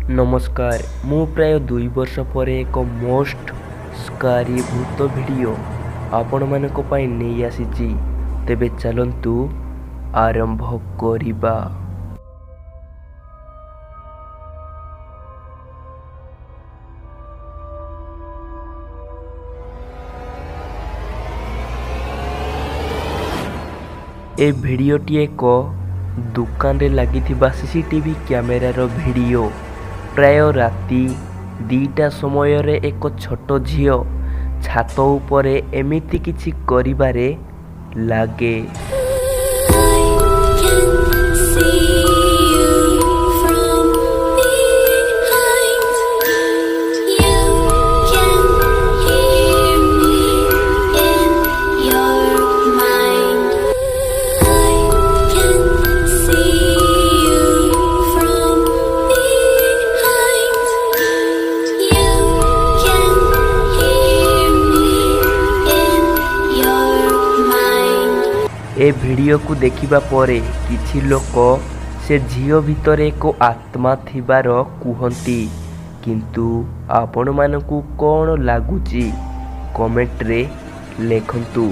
नमस्कार मु प्राय 2 वर्ष पर एक मोस्ट स्कारी भूत वीडियो आपण मानक पई नहीं आसीची। तेबे चलंतु आरंभ करिबा। ए भिडियोटी एक दुकान रे लगी सीसीटीवी कैमेरार भिडियो। प्राय राति 2टा समय रे एक छोट झियो छात उपरे एमिति किछि करिबारे लागे। ए वीडियो को देखिबा परे किछि लोक से झियो भितर एक आत्मा थिबार कुहंती, किंतु आपण मानकु कोन लागुची कमेंट रे लेखंतु।